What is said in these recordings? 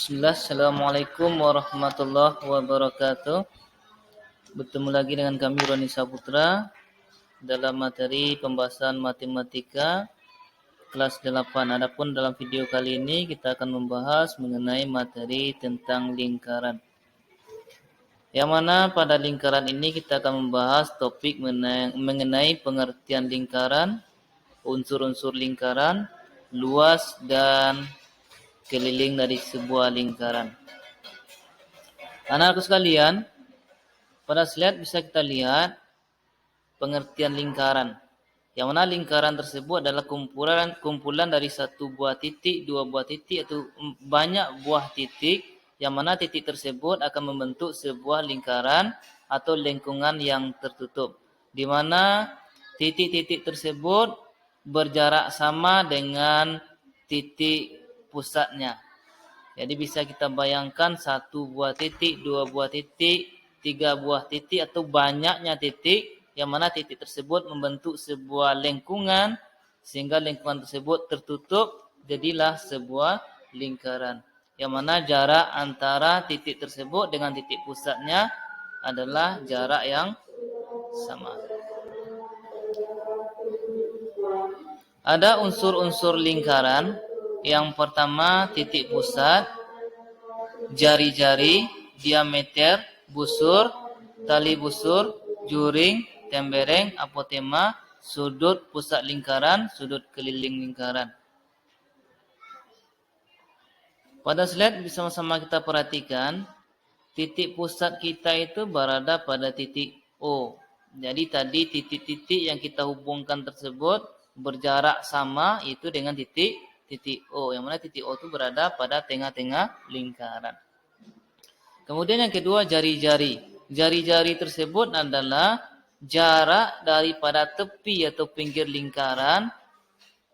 Bismillah, Assalamualaikum warahmatullahi wabarakatuh. Bertemu lagi dengan kami Roni Saputra dalam materi pembahasan matematika kelas 8. Adapun dalam video kali ini kita akan membahas mengenai materi tentang lingkaran. Yang mana pada lingkaran ini kita akan membahas topik mengenai pengertian lingkaran, unsur-unsur lingkaran, luas dan keliling dari sebuah lingkaran. Anak-anakku sekalian, pada slide bisa kita lihat pengertian lingkaran. Yang mana lingkaran tersebut adalah kumpulan dari satu buah titik, dua buah titik atau banyak buah titik, yang mana titik tersebut akan membentuk sebuah lingkaran atau lingkungan yang tertutup. Di mana titik-titik tersebut berjarak sama dengan titik pusatnya. Jadi bisa kita bayangkan satu buah titik, dua buah titik, tiga buah titik atau banyaknya titik, yang mana titik tersebut membentuk sebuah lingkungan sehingga lingkungan tersebut tertutup, jadilah sebuah lingkaran. Yang mana jarak antara titik tersebut dengan titik pusatnya adalah jarak yang sama. Ada unsur-unsur lingkaran. Yang pertama titik pusat, jari-jari, diameter, busur, tali busur, juring, tembereng, apotema, sudut pusat lingkaran, sudut keliling lingkaran. Pada slide bersama-sama kita perhatikan, titik pusat kita itu berada pada titik O. Jadi tadi titik-titik yang kita hubungkan tersebut berjarak sama itu dengan titik O. Yang mana titik O itu berada pada tengah-tengah lingkaran. Kemudian yang kedua jari-jari. Jari-jari tersebut adalah jarak daripada tepi atau pinggir lingkaran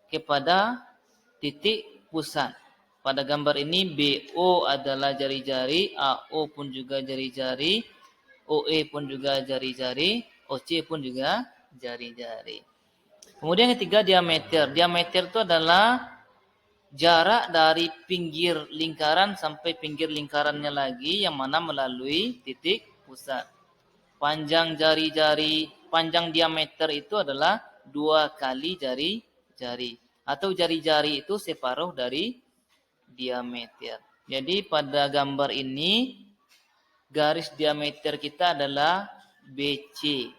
kepada titik pusat. Pada gambar ini BO adalah jari-jari, AO pun juga jari-jari, OE pun juga jari-jari, OC pun juga jari-jari. Kemudian yang ketiga diameter. Diameter itu adalah jarak dari pinggir lingkaran sampai pinggir lingkarannya lagi yang mana melalui titik pusat. Panjang jari-jari, panjang diameter itu adalah 2 kali jari-jari. Atau jari-jari itu separuh dari diameter. Jadi pada gambar ini garis diameter kita adalah BC.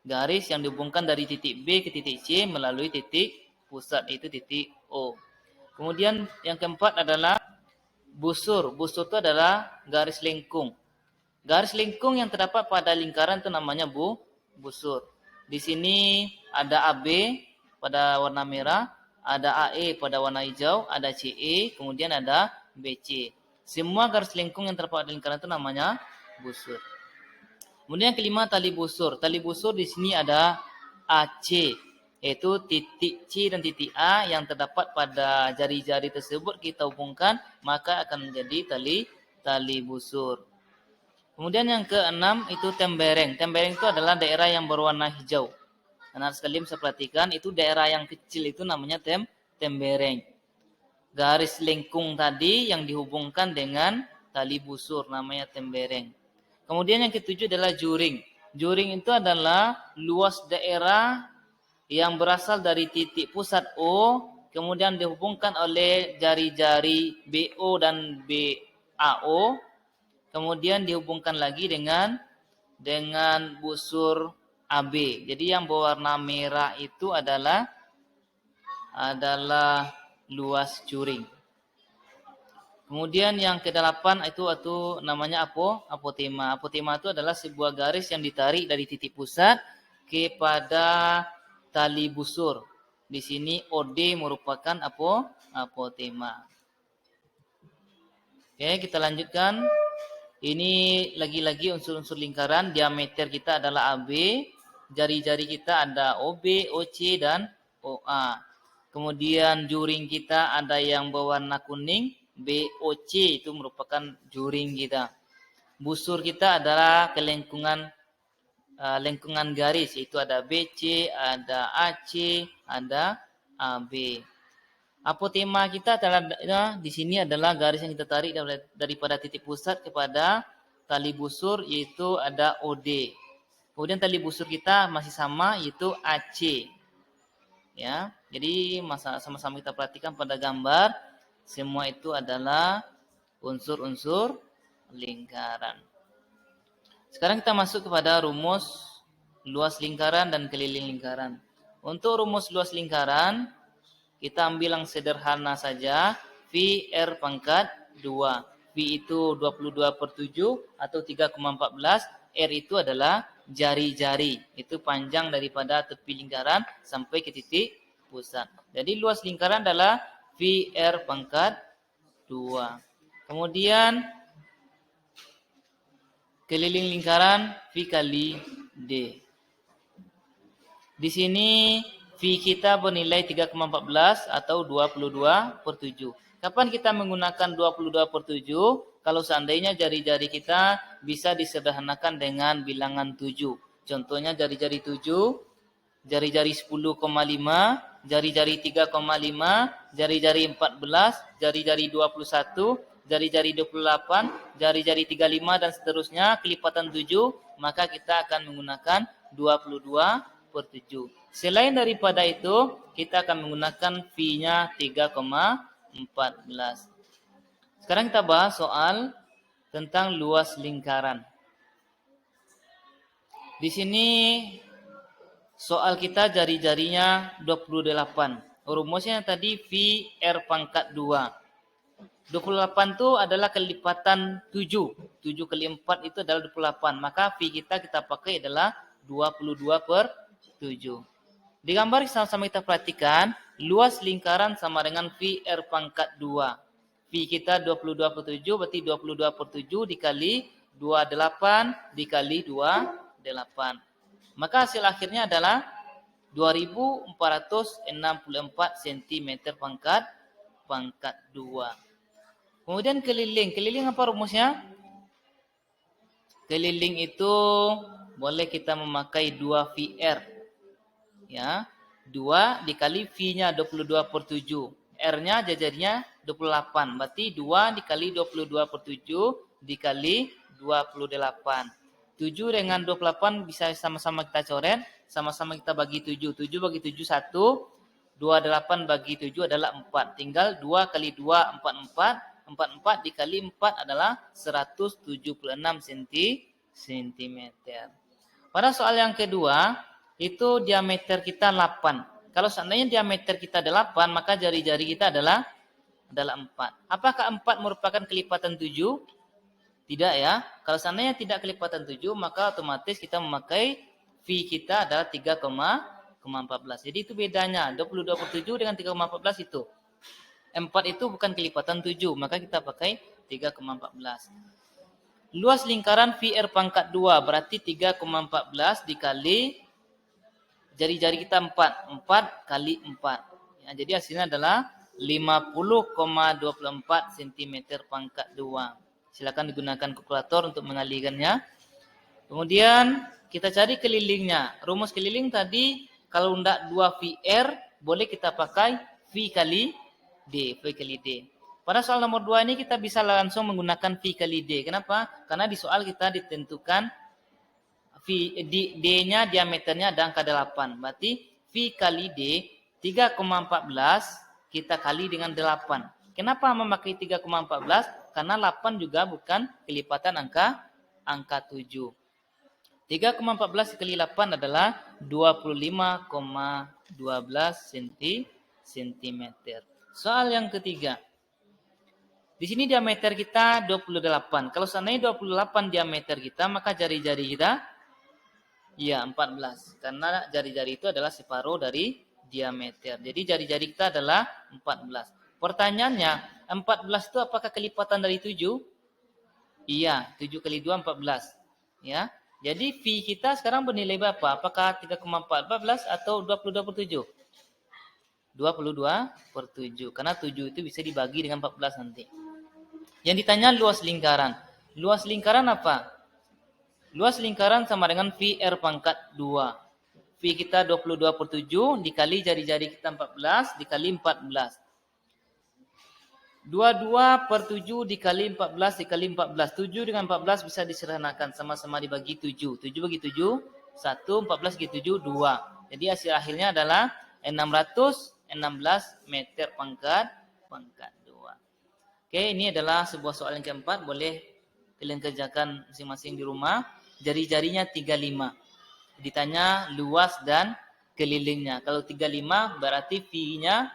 Garis yang dihubungkan dari titik B ke titik C melalui titik pusat itu titik O. Kemudian yang keempat adalah busur. Busur itu adalah garis lengkung. Garis lengkung yang terdapat pada lingkaran itu namanya busur. Di sini ada AB pada warna merah, ada AE pada warna hijau, ada CE, kemudian ada BC. Semua garis lengkung yang terdapat pada lingkaran itu namanya busur. Kemudian yang kelima tali busur. Tali busur di sini ada AC, yaitu titik C dan titik A yang terdapat pada jari-jari tersebut kita hubungkan, maka akan menjadi tali busur. Kemudian yang keenam itu tembereng. Tembereng itu adalah daerah yang berwarna hijau. Anak sekalian bisa perhatikan, itu daerah yang kecil itu namanya tembereng. Garis lengkung tadi yang dihubungkan dengan tali busur namanya tembereng. Kemudian yang ketujuh adalah juring. Juring itu adalah luas daerah yang berasal dari titik pusat O, kemudian dihubungkan oleh jari-jari BO dan BAO, kemudian dihubungkan lagi dengan busur AB. Jadi yang berwarna merah itu adalah luas juring. Kemudian yang kedelapan itu namanya apotema. Apotema itu adalah sebuah garis yang ditarik dari titik pusat kepada tali busur. Di sini OD merupakan apotema. Oke, kita lanjutkan. Ini lagi-lagi unsur-unsur lingkaran. Diameter kita adalah AB. Jari-jari kita ada OB, OC, dan OA. Kemudian juring kita ada yang berwarna kuning. BOC itu merupakan juring kita. Busur kita adalah lengkungan garis. Itu ada BC, ada AC, ada AB. Apotema kita adalah di sini adalah garis yang kita tarik daripada titik pusat kepada tali busur, yaitu ada OD. Kemudian tali busur kita masih sama, yaitu AC. Ya, jadi sama-sama kita perhatikan pada gambar, semua itu adalah unsur-unsur lingkaran. Sekarang kita masuk kepada rumus luas lingkaran dan keliling lingkaran. Untuk rumus luas lingkaran, kita ambil yang sederhana saja, V R pangkat 2. V itu 22/7 atau 3,14. R itu adalah jari-jari. Itu panjang daripada tepi lingkaran sampai ke titik pusat. Jadi luas lingkaran adalah V R pangkat 2. Kemudian keliling lingkaran V kali D. Di sini V kita bernilai 3,14 atau 22/7. Kapan kita menggunakan 22/7? Kalau seandainya jari-jari kita bisa disederhanakan dengan bilangan 7. Contohnya jari-jari 7, jari-jari 10,5, jari-jari 3,5, jari-jari 14, jari-jari 21, jari-jari 28, jari-jari 35 dan seterusnya, kelipatan 7, maka kita akan menggunakan 22/7. Selain daripada itu, kita akan menggunakan V-nya 3,14. Sekarang kita bahas soal tentang luas lingkaran. Di sini soal kita jari-jarinya 28. Rumusnya tadi V R pangkat 2. 28 itu adalah kelipatan 7. 7 kali 4 itu adalah 28. Maka V kita pakai adalah 22/7. Di gambar sama-sama kita perhatikan, luas lingkaran sama dengan V R pangkat 2. V kita 22/7, berarti 22/7 dikali 28 dikali 28. Maka hasil akhirnya adalah 2464 cm pangkat 2. Kemudian keliling. Keliling apa rumusnya? Keliling itu boleh kita memakai 2 VR. Ya, 2 dikali V-nya 22/7. R-nya jajarnya 28. Berarti 2 dikali 22/7 dikali 28. 7 dengan 28 bisa sama-sama kita coret. Sama-sama kita bagi 7. 7 bagi 7 1. 28 bagi 7 adalah 4. Tinggal 2 kali 2 44. 44 dikali 4 adalah 176 cm. Pada soal yang kedua, itu diameter kita 8. Kalau seandainya diameter kita 8, maka jari-jari kita adalah 4. Apakah 4 merupakan kelipatan 7? Tidak ya. Kalau seandainya tidak kelipatan 7, maka otomatis kita memakai V kita adalah 3,14. Jadi itu bedanya. 22/7 dengan 3,14 itu. 4 itu bukan kelipatan 7, maka kita pakai 3,14. Luas lingkaran VR pangkat 2 berarti 3,14 dikali jari-jari kita 4. 4 kali 4. Ya, jadi hasilnya adalah 50,24 cm pangkat 2. Silakan digunakan kalkulator untuk mengalikannya. Kemudian kita cari kelilingnya. Rumus keliling tadi kalau tidak 2 VR boleh kita pakai V kali D. Pada soal nomor 2 ini kita bisa langsung menggunakan V kali D. Kenapa? Karena di soal kita ditentukan D-nya diameternya ada angka 8. Berarti V kali D 3,14 kita kali dengan 8. Kenapa memakai 3,14? Karena 8 juga bukan kelipatan angka 7. 3,14 kali 8 adalah 25,12 cm. Soal yang ketiga. Di sini diameter kita 28. Kalau seandainya 28 diameter kita, maka jari-jari kita ya 14. Karena jari-jari itu adalah separuh dari diameter. Jadi jari-jari kita adalah 14. Pertanyaannya, 14 itu apakah kelipatan dari 7? Iya, 7 kali 2 14. Ya. Jadi V kita sekarang bernilai berapa? Apakah 3,14 atau 22/7? 22/7. Karena 7 itu bisa dibagi dengan 14 nanti. Yang ditanya luas lingkaran. Luas lingkaran apa? Luas lingkaran sama dengan VR pangkat 2. V kita 22/7 dikali jari-jari kita 14 dikali 14. 22 per 7 dikali 14 dikali 14. 7 dengan 14 bisa disederhanakan. Sama-sama dibagi 7. 7 bagi 7, 1. 14 bagi 7, 2. Jadi hasil akhirnya adalah 616 meter pangkat 2. Oke, ini adalah sebuah soal yang keempat. Boleh kalian kerjakan masing-masing di rumah. Jari-jarinya 35. Ditanya luas dan kelilingnya. Kalau 35 berarti V-nya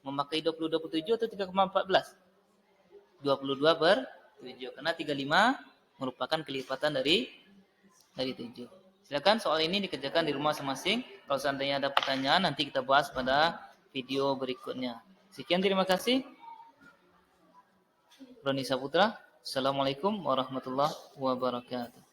memakai 20/27 atau 3,14? 22 per 7. Karena 35 merupakan kelipatan dari 7. Silakan soal ini dikerjakan di rumah masing-masing. Kalau seandainya ada pertanyaan nanti kita bahas pada video berikutnya. Sekian, terima kasih. Roni Saputra. Assalamualaikum warahmatullahi wabarakatuh.